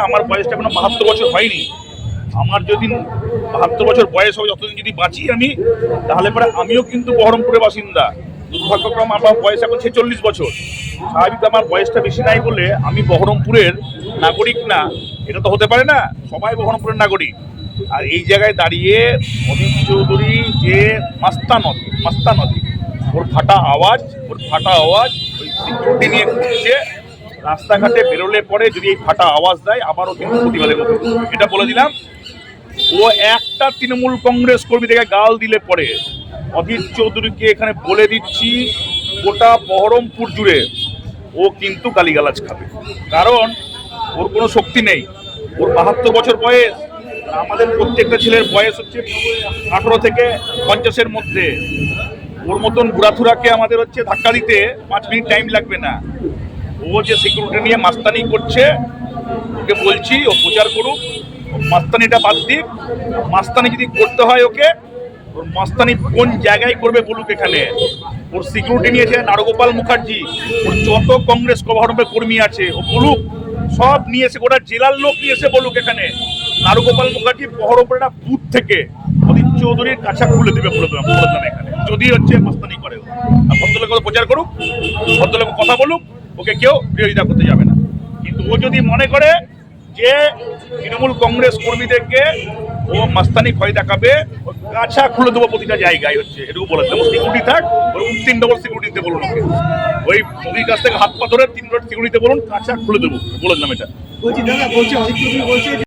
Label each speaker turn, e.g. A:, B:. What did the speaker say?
A: আমার বয়সটা এখনো ৭২ বছর হয়নি। আমার যদি ৭২ বছর বয়স হবে, যতদিন যদি বাঁচি আমি, তাহলে পরে আমিও কিন্তু বহরমপুরের বাসিন্দা। দুর্ভাগ্যক্রমে আমার বয়স এখন 46 বছর। স্বাভাবিক আমার বয়সটা বেশি নাই বলে আমি বহরমপুরের নাগরিক না, এটা তো হতে পারে না। সবাই বহরমপুরের নাগরিক। আর এই জায়গায় দাঁড়িয়ে অধীর চৌধুরী যে মাস্তানদি, ওর ফাটা আওয়াজ ওই সিকিউরিটি নিয়ে ঘুরছে। রাস্তাঘাটে বেরোলে পরে যদি এই ফাটা আওয়াজ দেয়, আবারও কিন্তু প্রতিবাদের মতো এটা বলে দিলাম। ও একটা তৃণমূল কংগ্রেস কর্মী থেকে গাল দিলে পরে অধীর চৌধুরীকে এখানে বলে দিচ্ছি, গোটা বহরমপুর জুড়ে ও কিন্তু গালিগালাজ খাবে। কারণ ওর কোনো শক্তি নেই। ওর ৭২ বছর বয়স, আমাদের প্রত্যেকটা ছেলের বয়স হচ্ছে 18 থেকে 50-এর মধ্যে। ওর মতন বুড়াথুরাকে আমাদের হচ্ছে ধাক্কা দিতে 5 মিনিট টাইম লাগবে না। ও যে সিকিউরিটি নিয়ে মাস্তানি করছে, ওকে বলছি ও প্রচার করুক, মাস্তানিটা বাদ দিক। মাস্তানি যদি করতে হয় ওকে, ওর মাস্তানি কোন জায়গায় করবে বলুক এখানে। ওর সিকিউরিটি নিয়েছে নারগোপাল মুখার্জি, ওর যত কংগ্রেস বহরমপুরের কর্মী আছে ও বলুক, সব নিয়ে এসে গোটা জেলার লোক নিয়ে এসে বলুক এখানে। নারগোপাল মুখার্জি বহরমপুরের একটা বুথ থেকে অধীর চৌধুরীর কাছা খুলে দেবে বলে দিলাম এখানে, যদি হচ্ছে মাস্তানি করে। আর ভদ্রলোক প্রচার করুক, ভদ্রলোক কথা বলুক, ওকে কেউ বিরোধিতা করতে যাবে না। কিন্তু ও যদি মনে করে যে তৃণমূল কংগ্রেস কর্মীদেরকে ও মাস্তানি ভয় দেখাবে, ও কাছা খুলে দেবো প্রতিটা জায়গায়, হচ্ছে এটুকু বলে দেবো। সিকিউরিটি থাক, ওরকম 3 ডবল সিকিউরিটিতে বলুন ওকে। ওই মোদির কাছ থেকে হাত পা ধরে 3 ডবল সিকিউরিটিতে বলুন, কাছা খুলে দেবো বলে দিলাম এটা।
B: বলছি দাদা, বলছি অধীর চৌধুরী বলছে